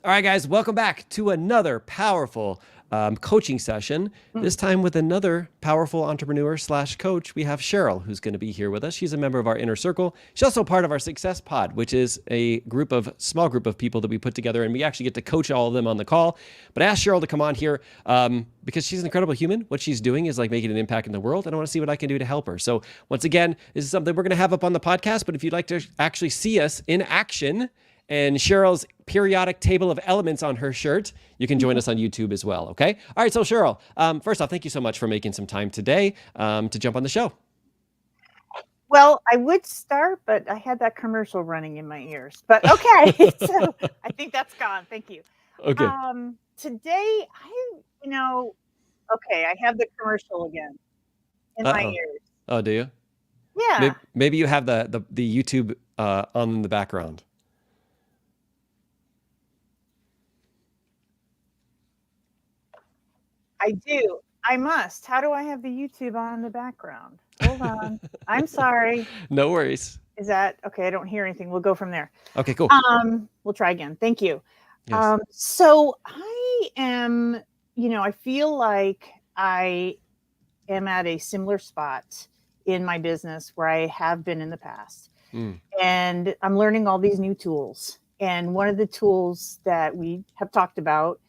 All right, guys, welcome back to another powerful coaching session. This time with another powerful entrepreneur slash coach. We have Cheryl, who's going to be here with us. She's a member of our inner circle. She's also part of our Success Pod, which is a small group of people that we put together, and we actually get to coach all of them on the call. But I asked Cheryl to come on here because she's an incredible human. What she's doing is like making an impact in the world, and I want to see what I can do to help her. So once again, this is something we're going to have up on the podcast, but if you'd like to actually see us in action, and Cheryl's periodic table of elements on her shirt, you can join us on YouTube as well, okay? All right, so Cheryl, first off, thank you so much for making some time today to jump on the show. Well, I would start, but I had that commercial running in my ears. But okay, so I think that's gone. Thank you. Okay. Today, I have the commercial again in my ears. Oh, do you? Yeah. Maybe you have the YouTube on in the background. I do. I must. How do I have the YouTube on in the background? Hold on. I'm sorry. No worries. Is that okay? I don't hear anything. We'll go from there. Okay, cool. We'll try again. Thank you. Yes. So I am, I feel like I am at a similar spot in my business where I have been in the past. And I'm learning all these new tools. And one of the tools that we have talked about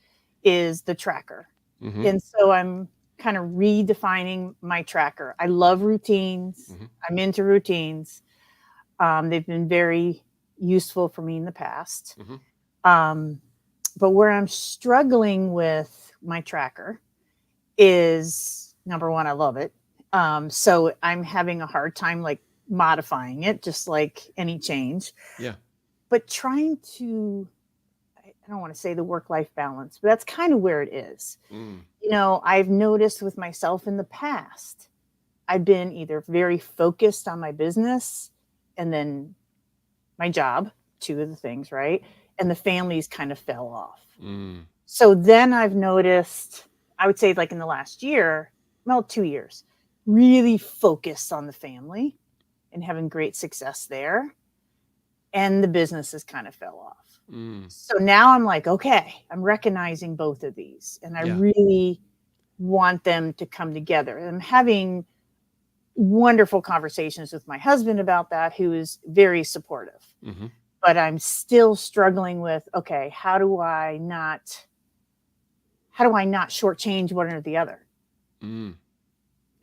is the tracker. And so I'm kind of redefining my tracker. I love routines. I'm into routines. They've been very useful for me in the past. But where I'm struggling with my tracker is, number one, I love it. So I'm having a hard time like modifying it, just like any change. Yeah. But trying to, I don't want to say the work-life balance, but that's kind of where it is. I've noticed with myself in the past, I've been either very focused on my business and then my job, two of the things, right? And the families kind of fell off. So then I've noticed, I would say like in the last year, 2 years, really focused on the family and having great success there. And the businesses kind of fell off. So now I'm like, okay, I'm recognizing both of these and I really want them to come together. And I'm having wonderful conversations with my husband about that, who is very supportive. But I'm still struggling with, okay, how do I not shortchange one or the other? And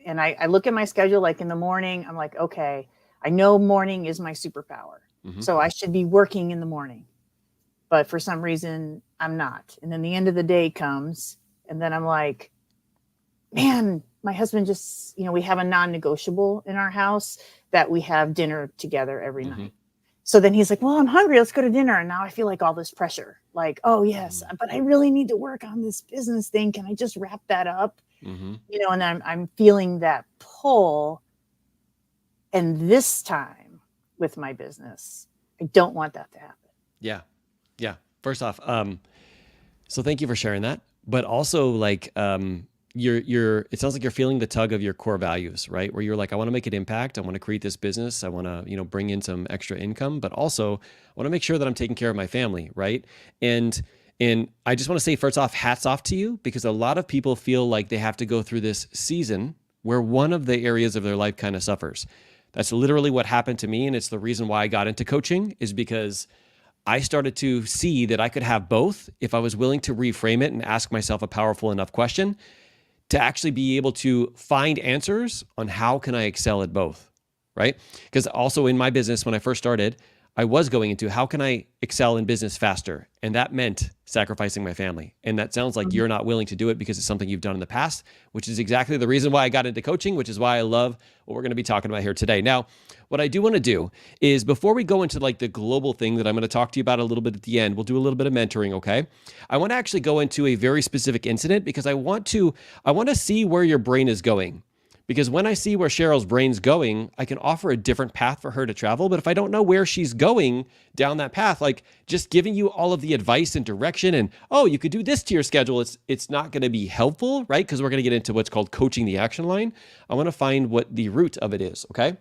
I look at my schedule, like in the morning, I'm like, okay, I know morning is my superpower. So I should be working in the morning. But for some reason, I'm not. And then the end of the day comes, and then I'm like, man, my husband just, we have a non-negotiable in our house that we have dinner together every night. So then he's like, well, I'm hungry. Let's go to dinner. And now I feel like all this pressure, like, oh, yes, but I really need to work on this business thing. Can I just wrap that up? And I'm feeling that pull. And this time with my business, I don't want that to happen. Yeah. First off, so thank you for sharing that. But also, like, it sounds like you're feeling the tug of your core values, right? Where you're like, I want to make an impact. I want to create this business. I want to, bring in some extra income, but also I want to make sure that I'm taking care of my family, right? And I just want to say, first off, hats off to you, because a lot of people feel like they have to go through this season where one of the areas of their life kind of suffers. That's literally what happened to me. And it's the reason why I got into coaching, is because I started to see that I could have both if I was willing to reframe it and ask myself a powerful enough question to actually be able to find answers on how can I excel at both, right? Because also in my business, when I first started, I was going into how can I excel in business faster? And that meant sacrificing my family. And that sounds like you're not willing to do it because it's something you've done in the past, which is exactly the reason why I got into coaching, which is why I love what we're going to be talking about here today. Now, what I do want to do is, before we go into like the global thing that I'm going to talk to you about a little bit at the end, we'll do a little bit of mentoring, okay? I want to actually go into a very specific incident because I want to see where your brain is going. Because when I see where Cheryl's brain's going, I can offer a different path for her to travel. But if I don't know where she's going down that path, like just giving you all of the advice and direction and, oh, you could do this to your schedule, it's not going to be helpful, right? Because we're going to get into what's called coaching the action line. I want to find what the root of it is, okay?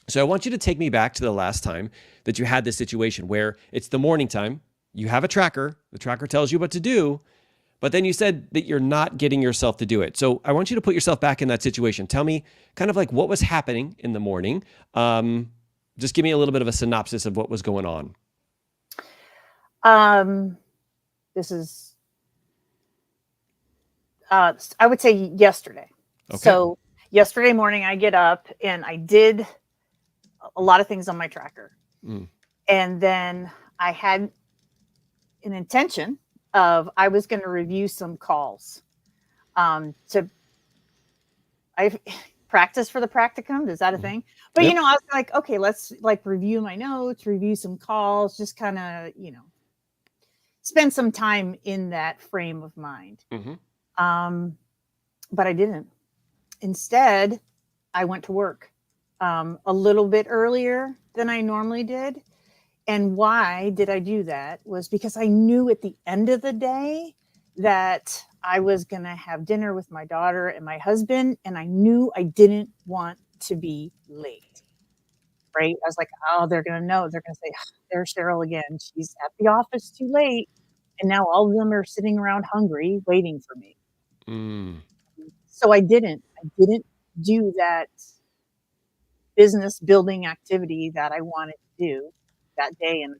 So I want you to take me back to the last time that you had this situation where it's the morning time, You have a tracker. The tracker tells you what to do, but then you said that you're not getting yourself to do it. So I want you to put yourself back in that situation. Tell me kind of like what was happening in the morning. Just give me a little bit of a synopsis of what was going on. This is, I would say yesterday. Okay. So yesterday morning, I get up and I did a lot of things on my tracker. And then I had an intention of I was going to review some calls. To I practice for the practicum. Is that a thing? But Yep. I was like, okay, let's like review my notes, review some calls, just kind of spend some time in that frame of mind. But I didn't. Instead, I went to work a little bit earlier than I normally did. And why did I do that was because I knew at the end of the day that I was going to have dinner with my daughter and my husband, and I knew I didn't want to be late. Right? I was like, oh, they're going to know. They're going to say, there's Cheryl again. She's at the office too late. And now all of them are sitting around hungry, waiting for me. So I didn't do that business building activity that I wanted to do that day. And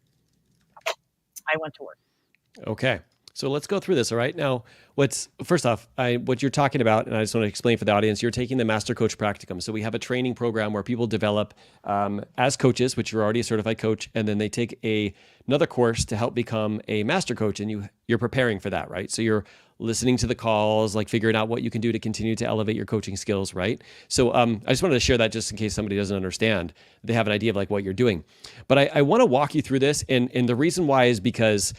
I went to work. Okay. So let's go through this. All right. Now, first off, what you're talking about, and I just want to explain for the audience, you're taking the Master Coach Practicum. So we have a training program where people develop as coaches, which you're already a certified coach, and then they take another course to help become a master coach, and you're preparing for that, right? So you're listening to the calls, like figuring out what you can do to continue to elevate your coaching skills, right? So I just wanted to share that just in case somebody doesn't understand. They have an idea of like what you're doing. But I want to walk you through this, and the reason why is because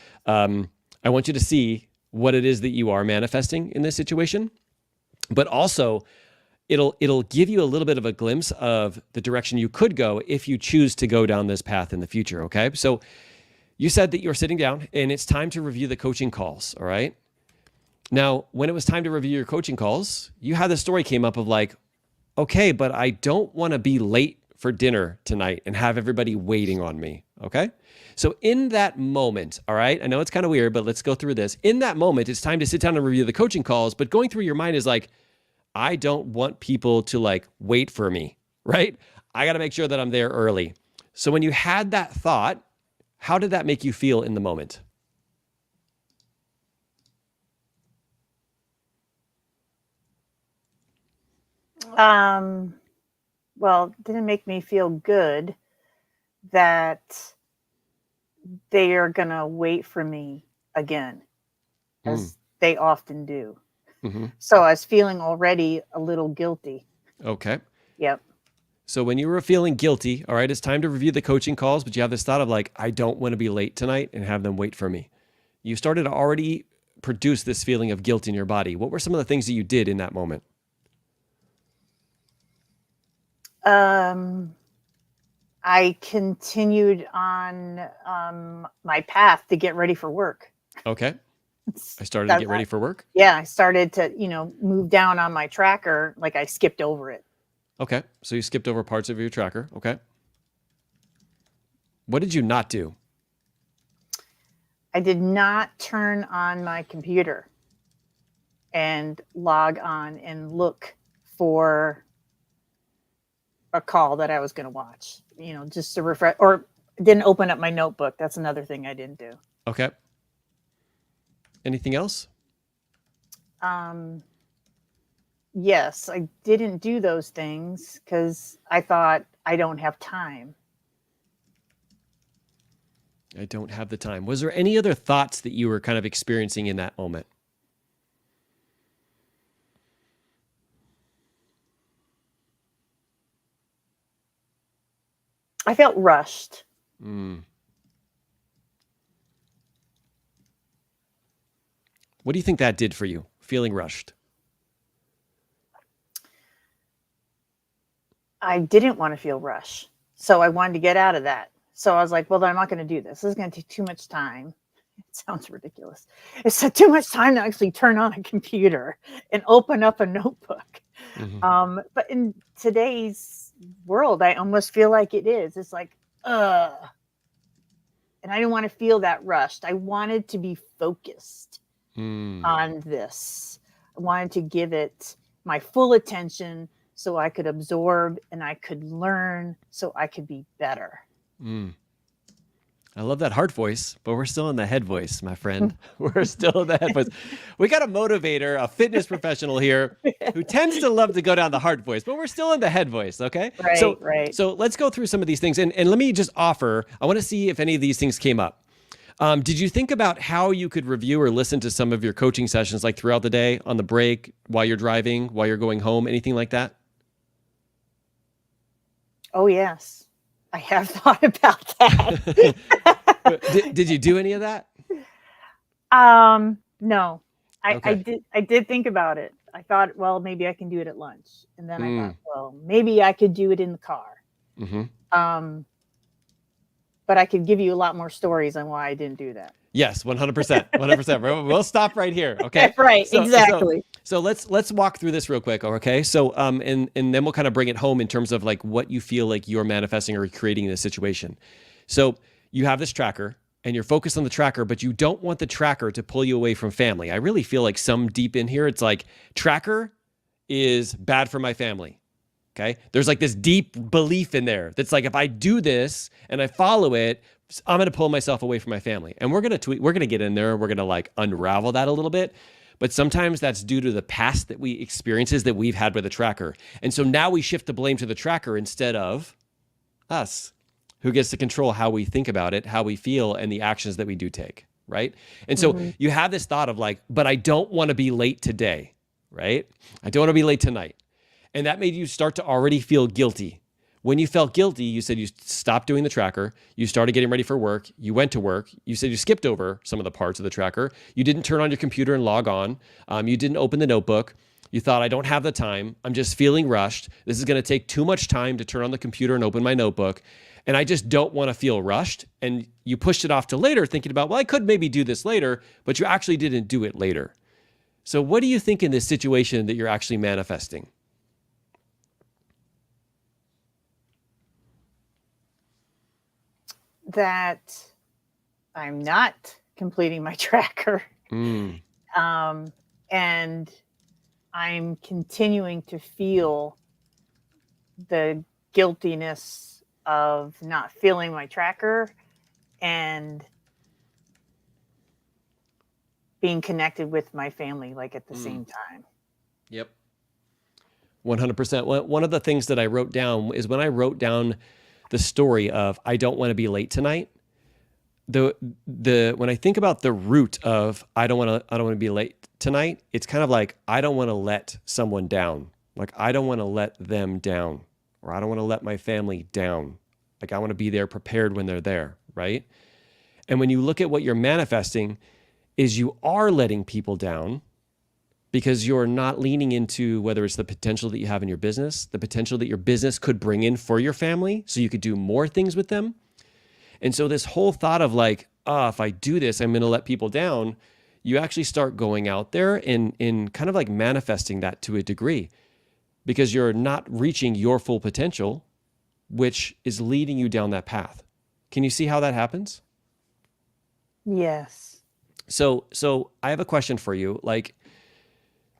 I want you to see what it is that you are manifesting in this situation, but also it'll give you a little bit of a glimpse of the direction you could go if you choose to go down this path in the future. Okay. So you said that you're sitting down and it's time to review the coaching calls. All right. Now, when it was time to review your coaching calls, you had the story came up of like, okay, but I don't want to be late for dinner tonight and have everybody waiting on me. Okay. So in that moment, all right, I know it's kind of weird, but let's go through this. In that moment, it's time to sit down and review the coaching calls, but going through your mind is like, I don't want people to like wait for me, right? I got to make sure that I'm there early. So when you had that thought, how did that make you feel in the moment? Well, it didn't make me feel good that they are going to wait for me again, as they often do. So I was feeling already a little guilty. Okay. Yep. So when you were feeling guilty, all right, it's time to review the coaching calls, but you have this thought of like, I don't want to be late tonight and have them wait for me. You started to already produce this feeling of guilt in your body. What were some of the things that you did in that moment? I continued on my path to get ready for work. Okay. I started to get ready for work? Yeah, I started to, move down on my tracker. Like I skipped over it. Okay. So you skipped over parts of your tracker. Okay. What did you not do? I did not turn on my computer and log on and look for a call that I was going to watch, just to refresh, or didn't open up my notebook. That's another thing I didn't do. Okay. Anything else? Yes, I didn't do those things because I thought I don't have time. I don't have the time. Was there any other thoughts that you were kind of experiencing in that moment? I felt rushed. What do you think that did for you, feeling rushed? I didn't want to feel rushed. So I wanted to get out of that. So I was like, well, then I'm not going to do this. This is going to take too much time. It sounds ridiculous. It's too much time to actually turn on a computer and open up a notebook. But in today's world, I almost feel like it is. It's like, and I didn't want to feel that rushed. I wanted to be focused Mm, on this. I wanted to give it my full attention so I could absorb and I could learn so I could be better. mm. I love that heart voice, but we're still in the head voice, my friend. We're still in the head voice. We got a motivator, a fitness professional here who tends to love to go down the heart voice, but we're still in the head voice, okay? Right, So right. so let's go through some of these things. And let me just offer, I want to see if any of these things came up. Did you think about how you could review or listen to some of your coaching sessions like throughout the day, on the break, while you're driving, while you're going home, anything like that? Oh, yes. I have thought about that. Did you do any of that? No. Okay. I did think about it. I thought, well, maybe I can do it at lunch. And then I thought, Mm, well, maybe I could do it in the car. mm-hmm. Um, but I could give you a lot more stories on why I didn't do that. Yes, 100%. 100%. We'll stop right here, okay? Right, So so exactly. so let's walk through this real quick, okay? So and then we'll kind of bring it home in terms of like what you feel like you're manifesting or creating in this situation. So you have this tracker and you're focused on the tracker, but you don't want the tracker to pull you away from family. I really feel like some deep in here, it's like tracker is bad for my family. Okay. There's like this deep belief in there that's like, if I do this and I follow it, I'm going to pull myself away from my family. And we're going to get in there. We're going to like unravel that a little bit. But sometimes that's due to the past that we experiences that we've had with the tracker. And so now we shift the blame to the tracker instead of us, who gets to control how we think about it, how we feel, and the actions that we do take. Right. And so Hmm. you have this thought of like, but I don't want to be late today. Right. I don't want to be late tonight. And that made you start to already feel guilty. When you felt guilty, you said you stopped doing the tracker. You started getting ready for work. You went to work. You said you skipped over some of the parts of the tracker. You didn't turn on your computer and log on. You didn't open the notebook. You thought, I don't have the time. I'm just feeling rushed. This is going to take too much time to turn on the computer and open my notebook. And I just don't want to feel rushed. And you pushed it off to later, thinking about, well, I could maybe do this later, but you actually didn't do it later. So what do you think in this situation that you're actually manifesting? That I'm not completing my tracker. Mm, And I'm continuing to feel the guiltiness of not filling my tracker and being connected with my family like at the mm. same time. Yep. 100%. One of the things that I wrote down is when I wrote down the story of I don't want to be late tonight. The when I think about the root of I don't want to be late tonight, it's kind of like I don't want to let someone down. Like I don't want to let them down, or I don't want to let my family down. Like I want to be there prepared when they're there, right? And when you look at what you're manifesting is you are letting people down because you're not leaning into whether it's the potential that you have in your business, the potential that your business could bring in for your family so you could do more things with them. And so this whole thought of like, if I do this, I'm going to let people down, you actually start going out there and in kind of like manifesting that to a degree because you're not reaching your full potential, which is leading you down that path. Can you see how that happens? Yes. So I have a question for you. Like,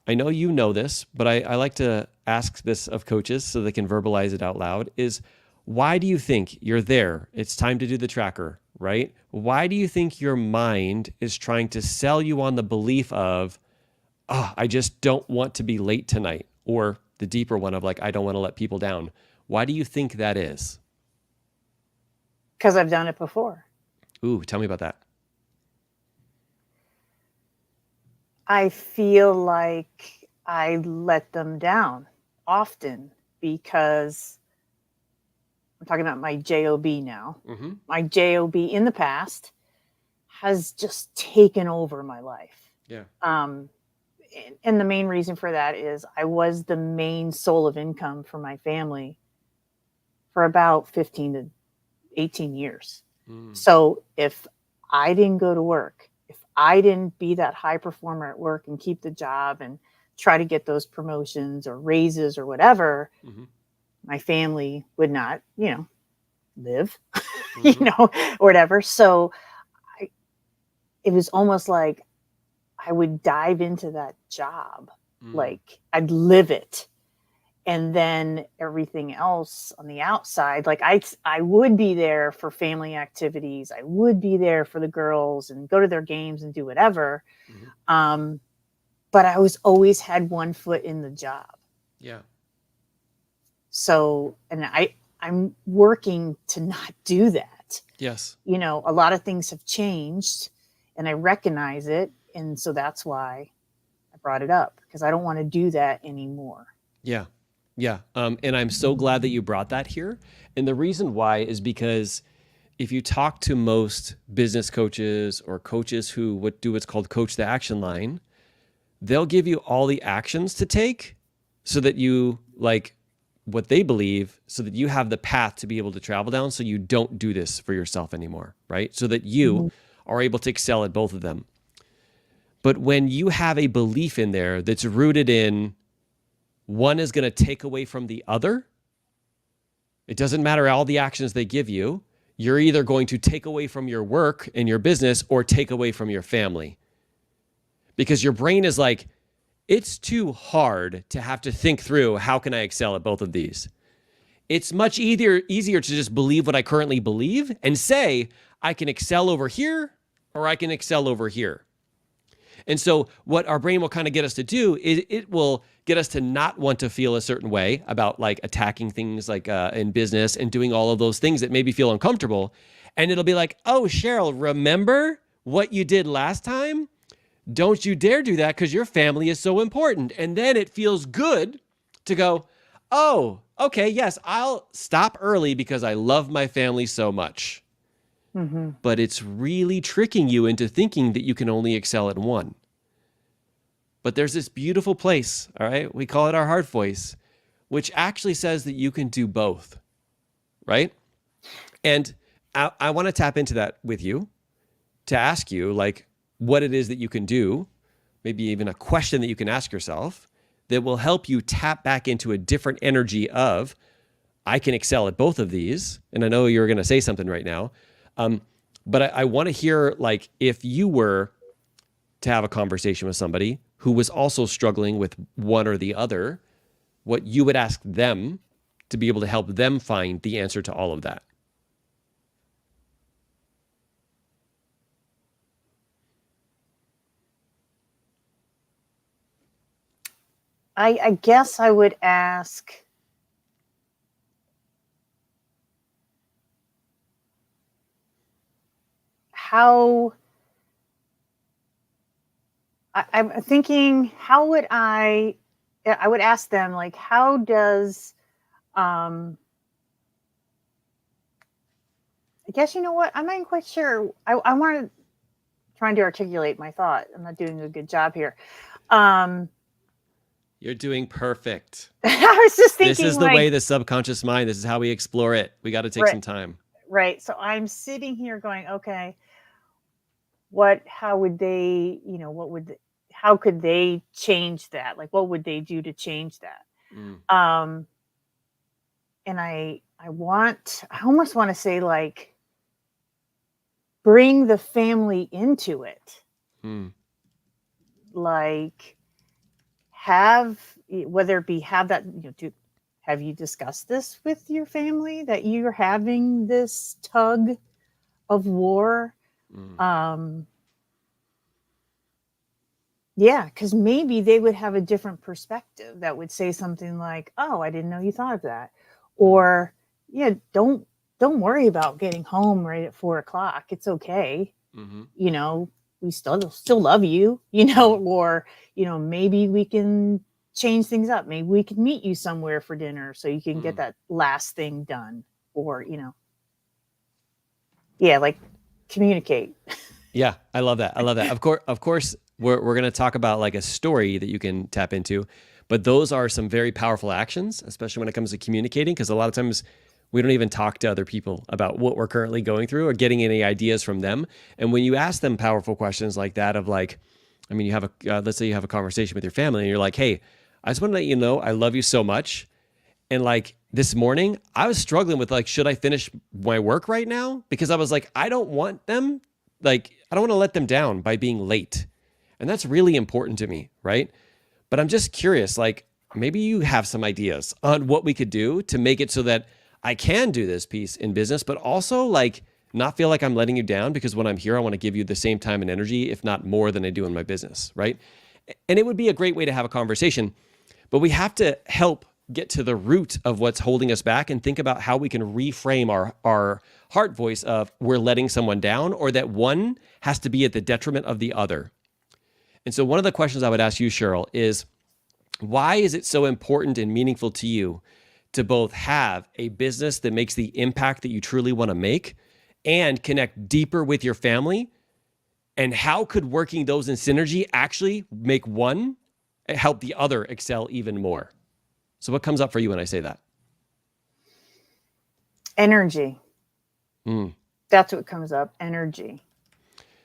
I know you know this, but I like to ask this of coaches so they can verbalize it out loud is why do you think you're there? It's time to do the tracker, right? Why do you think your mind is trying to sell you on the belief of, I just don't want to be late tonight? Or the deeper one of like, I don't want to let people down. Why do you think that is? Because I've done it before. Ooh, tell me about that. I feel like I let them down often because I'm talking about my JOB now. Mm-hmm. My JOB in the past has just taken over my life. Yeah. And the main reason for that is I was the main source of income for my family for about 15 to 18 years. Mm. So if I didn't go to work, if I didn't be that high performer at work and keep the job and try to get those promotions or raises or whatever, Mm-hmm. my family would not, live. Mm-hmm. or whatever. So I, it was almost like I would dive into that job, Mm. like I'd live it, and then everything else on the outside, like I would be there for family activities, I would be there for the girls and go to their games and do whatever. Mm-hmm. um but I was always had one foot in the job. Yeah. So, and I'm working to not do that. Yes. A lot of things have changed and I recognize it, and so that's why I brought it up, because I don't want to do that anymore. Yeah. Yeah. And I'm so glad that you brought that here. And the reason why is because if you talk to most business coaches or coaches who would do what's called coach the action line, they'll give you all the actions to take so that you like what they believe, so that you have the path to be able to travel down, so you don't do this for yourself anymore, right? So that you Mm-hmm. are able to excel at both of them. But when you have a belief in there that's rooted in one is going to take away from the other, it doesn't matter all the actions they give you. You're either going to take away from your work and your business or take away from your family. Because your brain is like, it's too hard to have to think through how can I excel at both of these. It's much easier to just believe what I currently believe and say, I can excel over here or I can excel over here. And so what our brain will kind of get us to do is it will get us to not want to feel a certain way about like attacking things like in business and doing all of those things that maybe feel uncomfortable. And it'll be like, oh, Cheryl, remember what you did last time? Don't you dare do that because your family is so important. And then it feels good to go, oh, okay, yes, I'll stop early because I love my family so much. Mm-hmm. But it's really tricking you into thinking that you can only excel at one. But there's this beautiful place, all right? We call it our heart voice, which actually says that you can do both, right? And I want to tap into that with you to ask you, like, what it is that you can do, maybe even a question that you can ask yourself that will help you tap back into a different energy of, I can excel at both of these. And I know you're going to say something right now. But I want to hear, like, if you were to have a conversation with somebody who was also struggling with one or the other, what you would ask them to be able to help them find the answer to all of that. I guess I would ask, how I'm thinking, how would I would ask them, like, how does, I guess, you know what? I'm not quite sure. I want to trying to articulate my thought. I'm not doing a good job here. Um, You're doing perfect. I was just This thinking, is the way like, the subconscious mind, this is how we explore it. We got to take right, some time. right. So I'm sitting here going, okay, how would they, how could they change that? Like, what would they do to change that? Mm, Um, and I almost want to say, like, bring the family into it. mm, Like, have, whether it be, have that, have you discussed this with your family, that you're having this tug of war? mm, Yeah, because maybe they would have a different perspective that would say something like, oh, I didn't know you thought of that. mm, Or, yeah, don't worry about getting home right at 4 o'clock. It's okay. mm-hmm, You know, we still love you, or, maybe we can change things up. Maybe we can meet you somewhere for dinner so you can get mm. that last thing done. Or, yeah, like, communicate. Yeah, I love that. I love that. Of course, we're going to talk about like a story that you can tap into, but those are some very powerful actions, especially when it comes to communicating, because a lot of times we don't even talk to other people about what we're currently going through or getting any ideas from them. And when you ask them powerful questions like that, of like, I mean, you have let's say you have a conversation with your family, and you're like, "Hey, I just want to let you know I love you so much, And like this morning, I was struggling with like, should I finish my work right now? Because I was like, I don't want them, like, I don't want to let them down by being late. And that's really important to me, right? But I'm just curious, like, maybe you have some ideas on what we could do to make it so that I can do this piece in business, but also like not feel like I'm letting you down, because when I'm here, I want to give you the same time and energy, if not more than I do in my business, right? And it would be a great way to have a conversation, but we have to help get to the root of what's holding us back and think about how we can reframe our heart voice of we're letting someone down, or that one has to be at the detriment of the other. And so one of the questions I would ask you, Cheryl, is why is it so important and meaningful to you to both have a business that makes the impact that you truly want to make and connect deeper with your family? And how could working those in synergy actually make one help the other excel even more? So what comes up for you when I say that? Energy. Mm. That's what comes up. Energy.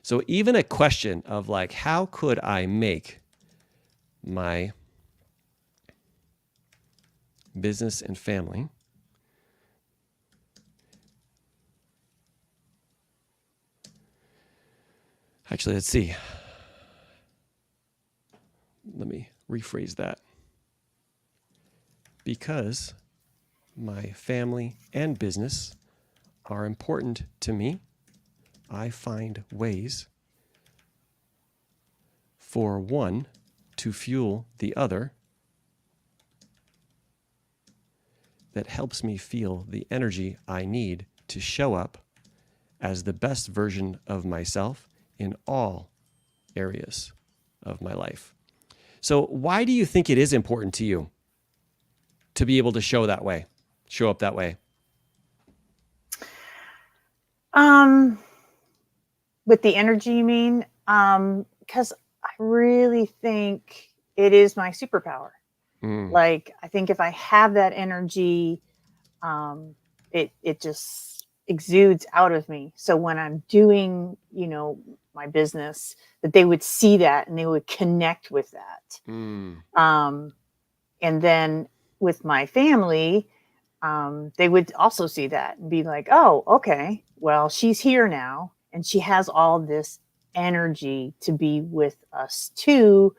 So even a question of like, how could I make my business and family actually, let's see. Let me rephrase that. Because my family and business are important to me, I find ways for one to fuel the other that helps me feel the energy I need to show up as the best version of myself in all areas of my life. So why do you think it is important to you to be able to show up that way? With the energy, you mean? Because I really think it is my superpower. Like, I think if I have that energy, it just exudes out of me. So when I'm doing, my business, that they would see that and they would connect with that. And then with my family, they would also see that and be like, oh, okay, well, she's here now and she has all this energy to be with us too,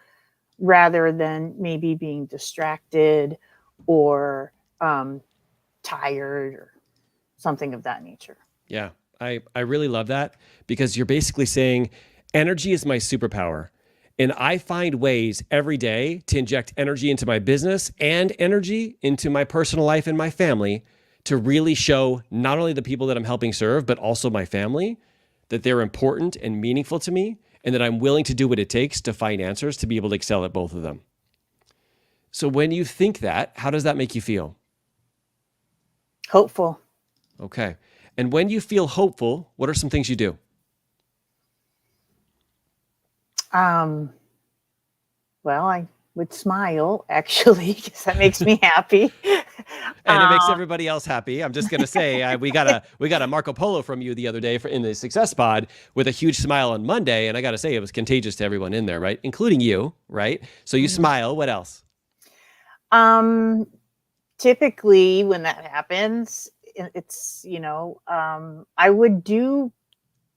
rather than maybe being distracted or tired or something of that nature. Yeah, I really love that, because you're basically saying energy is my superpower. And I find ways every day to inject energy into my business and energy into my personal life and my family to really show not only the people that I'm helping serve, but also my family, that they're important and meaningful to me, and that I'm willing to do what it takes to find answers to be able to excel at both of them. So when you think that, how does that make you feel? Hopeful. Okay. And when you feel hopeful, what are some things you do? Well, I would smile, actually, because that makes me happy. And it makes everybody else happy. I'm just going to say we got a Marco Polo from you the other day in the Success Pod with a huge smile on Monday, and I got to say it was contagious to everyone in there, right? Including you, right? So you smile. What else? Typically, when that happens, it's I would do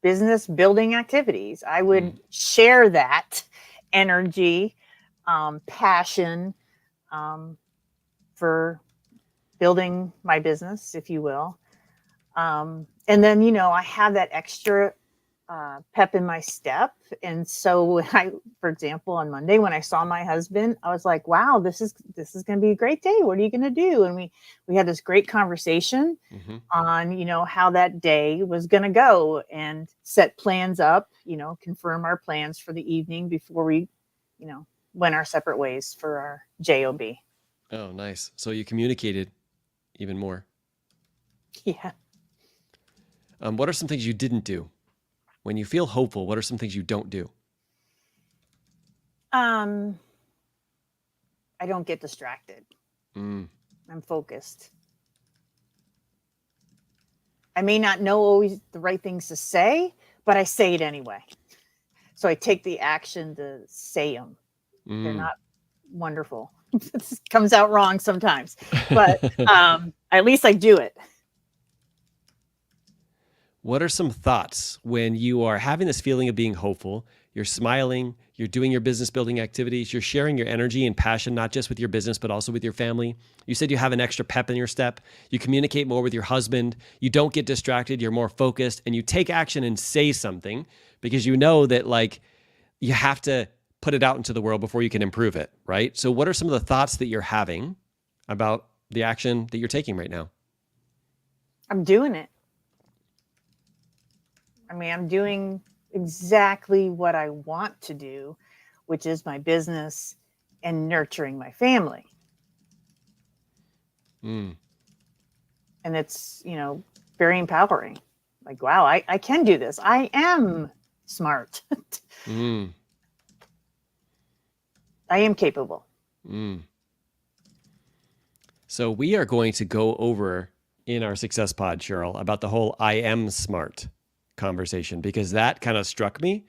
business building activities. I would share that energy, passion for building my business, if you will. And then, I have that extra pep in my step. And so when for example, on Monday, when I saw my husband, I was like, wow, this is going to be a great day. What are you going to do? And we had this great conversation on, how that day was going to go, and set plans up, confirm our plans for the evening before we, went our separate ways for our job. Oh, nice. So you communicated even more. Yeah. What are some things you didn't do? When you feel hopeful, what are some things you don't do? I don't get distracted. I'm focused. I may not know always the right things to say, but I say it anyway. So I take the action to say them. They're not wonderful. It comes out wrong sometimes, but at least I do it. What are some thoughts when you are having this feeling of being hopeful? You're smiling, you're doing your business building activities, you're sharing your energy and passion, not just with your business, but also with your family. You said you have an extra pep in your step. You communicate more with your husband. You don't get distracted. You're more focused, and you take action and say something because you know that like you have to put it out into the world before you can improve it, right? So what are some of the thoughts that you're having about the action that you're taking right now? I'm doing it. I mean, I'm doing exactly what I want to do, which is my business and nurturing my family. Mm, And it's, very empowering. Like, wow, I can do this. I am smart. mm, I am capable. mm. So we are going to go over in our success pod, Cheryl, about the whole I am smart conversation, because that kind of struck me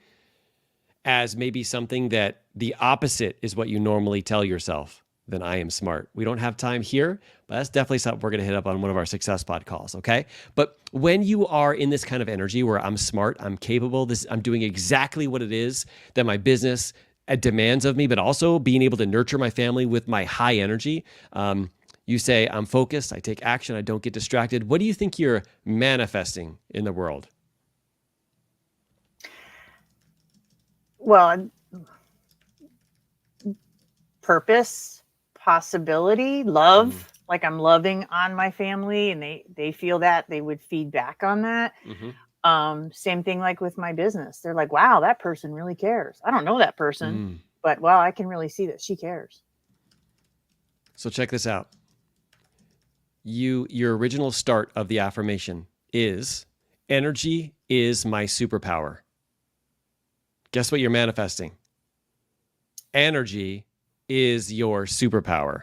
as maybe something that the opposite is what you normally tell yourself than I am smart. We don't have time here, but that's definitely something we're going to hit up on one of our success pod calls. Okay. But when you are in this kind of energy where I'm smart, I'm capable, I'm doing exactly what it is that my business demands of me, but also being able to nurture my family with my high energy. You say, I'm focused, I take action, I don't get distracted. What do you think you're manifesting in the world? Well, purpose, possibility, love. Like I'm loving on my family, and they feel that they would feed back on that. Mm-hmm. Same thing like with my business. They're like, wow, that person really cares. I don't know that person, but wow, I can really see that she cares. So check this out. Your original start of the affirmation is energy is my superpower. Guess what you're manifesting? Energy is your superpower.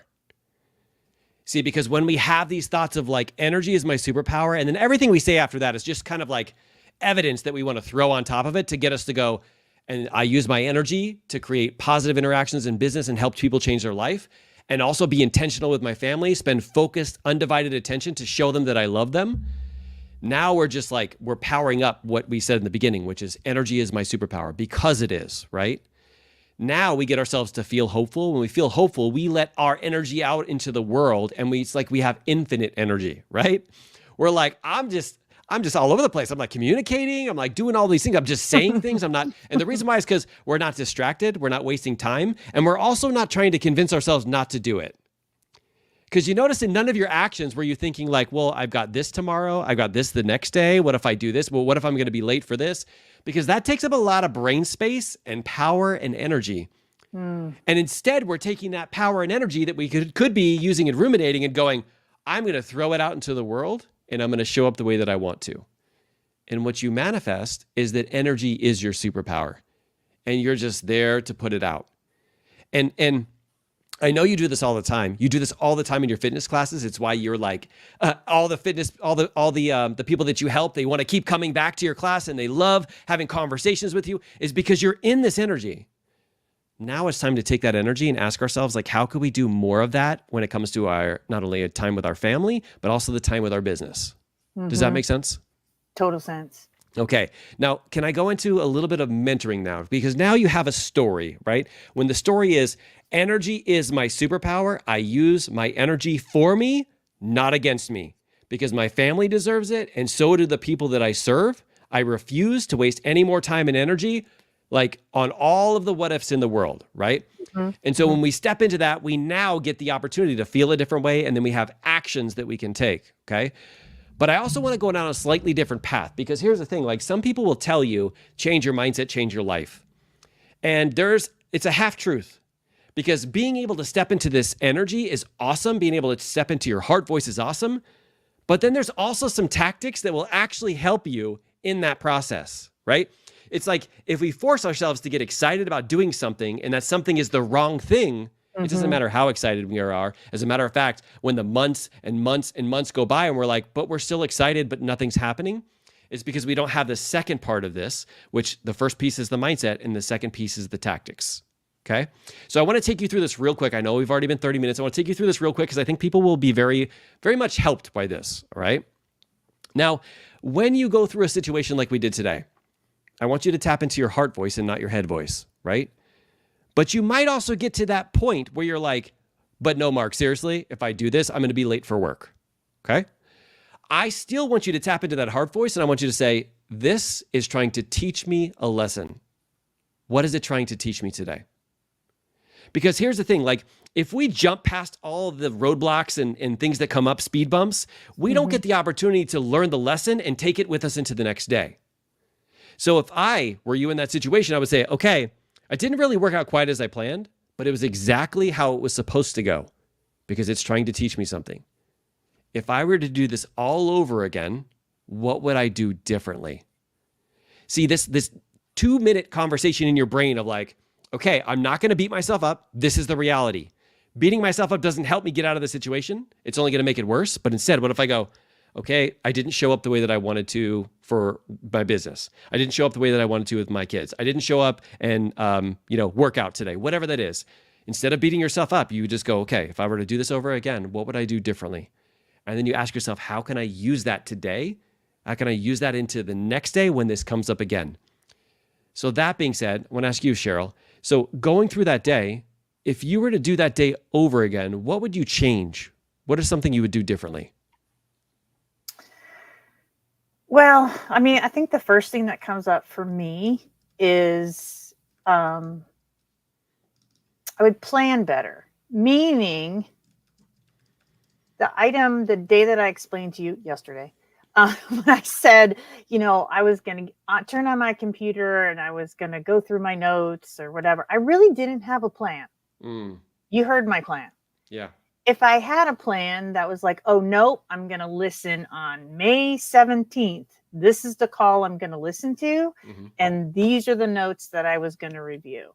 See, because when we have these thoughts of like energy is my superpower, and then everything we say after that is just kind of like evidence that we want to throw on top of it to get us to go, and I use my energy to create positive interactions in business and help people change their life, and also be intentional with my family, spend focused, undivided attention to show them that I love them. Now we're just like, we're powering up what we said in the beginning, which is energy is my superpower, because it is, right? Now we get ourselves to feel hopeful. When we feel hopeful, we let our energy out into the world, and it's like we have infinite energy, right? We're like, I'm just all over the place. I'm like communicating. I'm like doing all these things. I'm just saying things. And the reason why is because we're not distracted. We're not wasting time. And we're also not trying to convince ourselves not to do it. Because you notice in none of your actions were you thinking like, well, I've got this tomorrow. I've got this the next day. What if I do this? Well, what if I'm going to be late for this? Because that takes up a lot of brain space and power and energy. And instead, we're taking that power and energy that we could be using and ruminating and going, I'm going to throw it out into the world, and I'm going to show up the way that I want to. And what you manifest is that energy is your superpower, and you're just there to put it out. And I know you do this all the time. You do this all the time in your fitness classes. It's why you're like all the people that you help, they want to keep coming back to your class, and they love having conversations with you, is because you're in this energy. Now it's time to take that energy and ask ourselves, like, how could we do more of that when it comes to our, not only a time with our family, but also the time with our business? Does that make sense? Total sense. Okay. Now, can I go into a little bit of mentoring now? Because now you have a story, right? When the story is energy is my superpower, I use my energy for me, not against me, because my family deserves it. And so do the people that I serve. I refuse to waste any more time and energy like on all of the what ifs in the world, right? And so when we step into that, we now get the opportunity to feel a different way, and then we have actions that we can take, okay? But I also want to go down a slightly different path, because here's the thing, like some people will tell you, change your mindset, change your life. And it's a half truth, because being able to step into this energy is awesome. Being able to step into your heart voice is awesome. But then there's also some tactics that will actually help you in that process, right? It's like if we force ourselves to get excited about doing something and that something is the wrong thing, it doesn't matter how excited we are. As a matter of fact, when the months and months and months go by and we're like, but we're still excited, but nothing's happening, it's because we don't have the second part of this, which the first piece is the mindset and the second piece is the tactics. Okay. So I want to take you through this real quick. I know we've already been 30 minutes. I want to take you through this real quick because I think people will be very, very much helped by this. All right. Now, when you go through a situation like we did today, I want you to tap into your heart voice and not your head voice, right? But you might also get to that point where you're like, but no, Marc, seriously, if I do this, I'm going to be late for work. Okay. I still want you to tap into that heart voice and I want you to say, this is trying to teach me a lesson. What is it trying to teach me today? Because here's the thing, like if we jump past all of the roadblocks and things that come up, speed bumps, we don't get the opportunity to learn the lesson and take it with us into the next day. So if I were you in that situation, I would say, okay, it didn't really work out quite as I planned, but it was exactly how it was supposed to go because it's trying to teach me something. If I were to do this all over again, what would I do differently? See, this 2-minute conversation in your brain of like, okay, I'm not going to beat myself up. This is the reality. Beating myself up doesn't help me get out of the situation. It's only going to make it worse. But instead, what if I go, okay, I didn't show up the way that I wanted to for my business. I didn't show up the way that I wanted to with my kids. I didn't show up and, work out today, whatever that is. Instead of beating yourself up, you just go, okay, if I were to do this over again, what would I do differently? And then you ask yourself, how can I use that today? How can I use that into the next day when this comes up again? So that being said, I want to ask you, Cheryl, so going through that day, if you were to do that day over again, what would you change? What is something you would do differently? Well, I mean, I think the first thing that comes up for me is I would plan better, meaning the day that I explained to you yesterday, when I said, I was going to turn on my computer and I was going to go through my notes or whatever. I really didn't have a plan. You heard my plan. Yeah. If I had a plan that was like, oh, no, I'm going to listen on May 17th. This is the call I'm going to listen to. And these are the notes that I was going to review.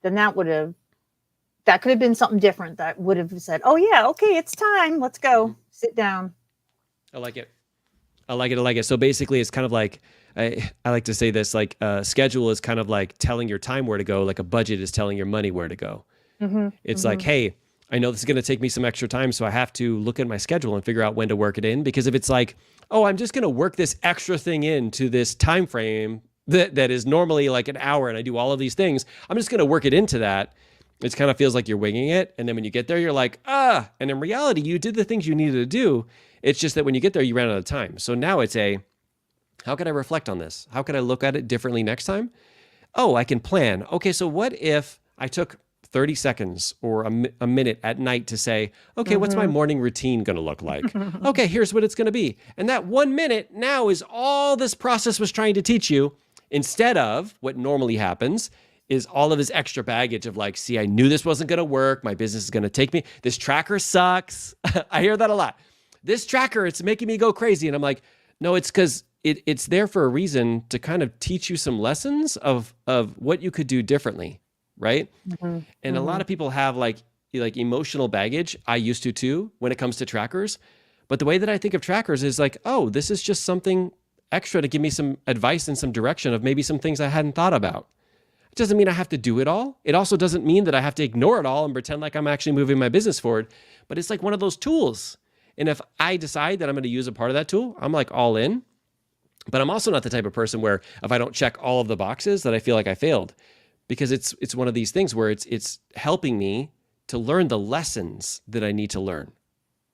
Then that could have been something different. That would have said, oh, yeah, okay, it's time. Let's go. Sit down. I like it. I like it. So basically, it's kind of like, I like to say this, like schedule is kind of like telling your time where to go, like a budget is telling your money where to go. It's like, hey, I know this is going to take me some extra time, so I have to look at my schedule and figure out when to work it in. Because if it's like, oh, I'm just going to work this extra thing into this time frame that is normally like an hour and I do all of these things, I'm just going to work it into that. It kind of feels like you're winging it. And then when you get there, you're like, and in reality, you did the things you needed to do. It's just that when you get there, you ran out of time. So now it's how can I reflect on this? How can I look at it differently next time? Oh, I can plan. Okay, so what if I took 30 seconds or a minute at night to say, okay, what's my morning routine going to look like? Okay, here's what it's going to be. And that 1 minute now is all this process was trying to teach you, instead of what normally happens is all of this extra baggage of like, see, I knew this wasn't going to work. My business is going to take me. This tracker sucks. I hear that a lot. This tracker, it's making me go crazy. And I'm like, no, it's because it's there for a reason to kind of teach you some lessons of what you could do differently, right? And a lot of people have like emotional baggage. I used to too when it comes to trackers. But the way that I think of trackers is like, oh, this is just something extra to give me some advice and some direction of maybe some things I hadn't thought about. It doesn't mean I have to do it all. It also doesn't mean that I have to ignore it all and pretend like I'm actually moving my business forward. But it's like one of those tools. And if I decide that I'm going to use a part of that tool, I'm like all in. But I'm also not the type of person where if I don't check all of the boxes that I feel like I failed, because it's one of these things where it's helping me to learn the lessons that I need to learn,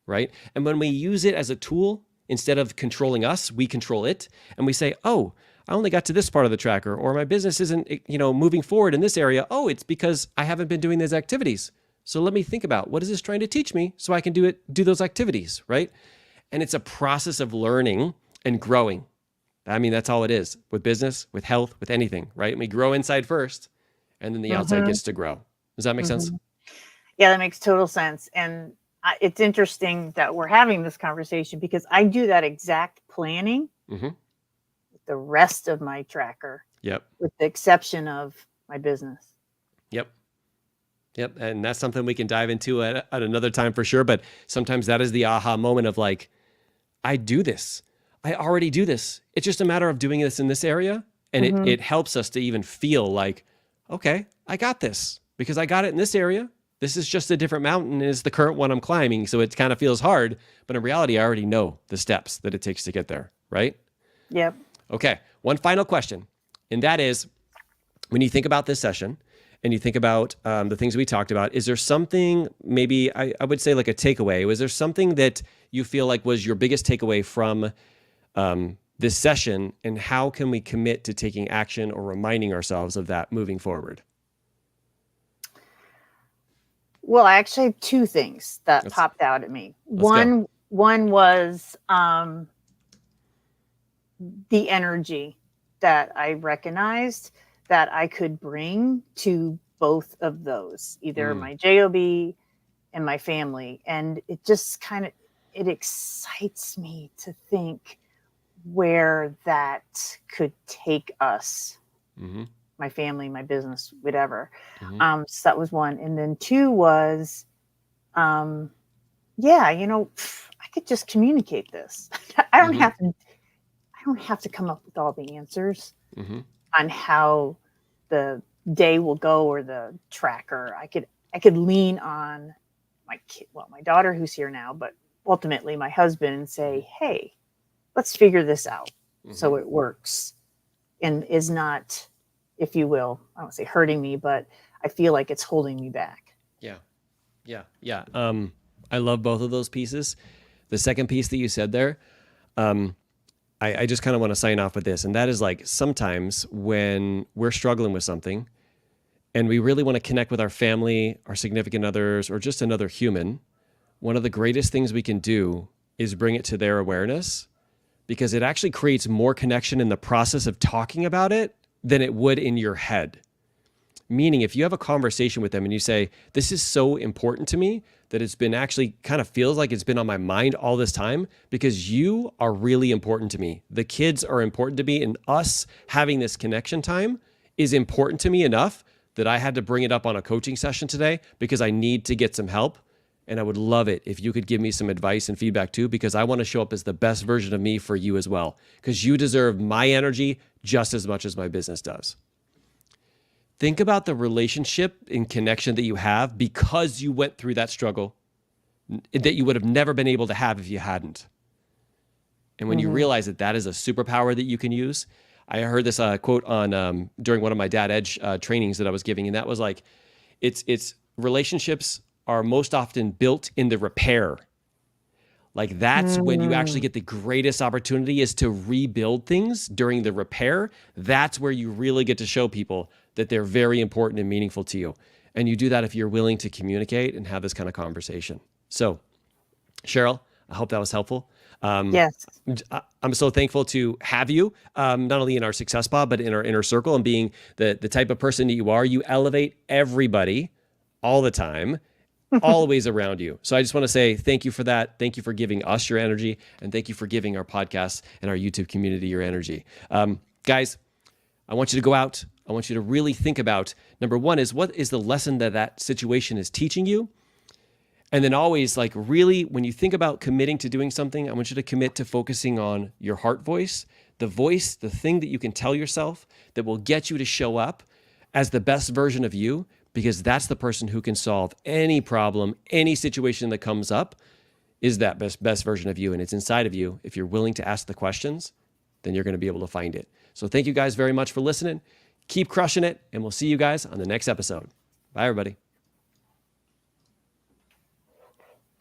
right? And when we use it as a tool, instead of controlling us, we control it. And we say, oh, I only got to this part of the tracker, or my business isn't, moving forward in this area. Oh, it's because I haven't been doing these activities. So let me think about what is this trying to teach me so I can do those activities, right? And it's a process of learning and growing. I mean, that's all it is with business, with health, with anything, right? We grow inside first, and then the outside gets to grow. Does that make sense? Yeah, that makes total sense. And it's interesting that we're having this conversation because I do that exact planning with the rest of my tracker. Yep. With the exception of my business. Yep. And that's something we can dive into at another time for sure. But sometimes that is the aha moment of like, I do this. I already do this. It's just a matter of doing this in this area. And it helps us to even feel like, okay, I got this because I got it in this area. This is just a different mountain is the current one I'm climbing. So it kind of feels hard, but in reality, I already know the steps that it takes to get there, right? Yep. Okay, one final question. And that is, when you think about this session and you think about the things we talked about, is there something, maybe I would say like a takeaway? Was there something that you feel like was your biggest takeaway from this session, and how can we commit to taking action or reminding ourselves of that moving forward? Well, I actually have two things that Let's popped out at me. let's go. One was the energy that I recognized that I could bring to both of those, either my job and my family, and it just kind of it excites me to think where that could take us, Mm-hmm. my family, my business, whatever. Mm-hmm. So that was one. And then two was, yeah, I could just communicate this. I don't Mm-hmm. have to, I don't have to come up with all the answers Mm-hmm. on how the day will go or the tracker. I could lean on my kid, well, my daughter who's here now, but ultimately my husband, and say, hey, let's figure this out so it works and is not, if you will, I don't say hurting me, but I feel like it's holding me back. Yeah. Yeah. Yeah. I love both of those pieces. The second piece that you said there, I just kind of want to sign off with this. And that is like, sometimes when we're struggling with something and we really want to connect with our family, our significant others, or just another human, one of the greatest things we can do is bring it to their awareness, because it actually creates more connection in the process of talking about it than it would in your head. Meaning, if you have a conversation with them and you say, this is so important to me that it's been actually kind of feels like it's been on my mind all this time because you are really important to me. The kids are important to me, and us having this connection time is important to me enough that I had to bring it up on a coaching session today because I need to get some help. And I would love it if you could give me some advice and feedback too, because I want to show up as the best version of me for you as well, because you deserve my energy just as much as my business does. Think about the relationship and connection that you have because you went through that struggle that you would have never been able to have if you hadn't. And when you realize that that is a superpower that you can use, I heard this quote on during one of my Dad Edge trainings that I was giving, and that was like, it's relationships are most often built in the repair. Like that's when you actually get the greatest opportunity, is to rebuild things during the repair. That's where you really get to show people that they're very important and meaningful to you. And you do that if you're willing to communicate and have this kind of conversation. So, Cheryl, I hope that was helpful. Yes. I'm so thankful to have you, not only in our Success Pod, but in our inner circle, and being the type of person that you are. You elevate everybody all the time, always around you. So I just want to say thank you for that. Thank you for giving us your energy, and thank you for giving our podcast and our YouTube community your energy. Guys, I want you to go out. I want you to really think about, number one is, what is the lesson that that situation is teaching you? And then always, like, really, when you think about committing to doing something, I want you to commit to focusing on your heart voice, the thing that you can tell yourself that will get you to show up as the best version of you, because that's the person who can solve any problem, any situation that comes up, is that best version of you. And it's inside of you. If you're willing to ask the questions, then you're going to be able to find it. So thank you guys very much for listening. Keep crushing it, and we'll see you guys on the next episode. Bye, everybody.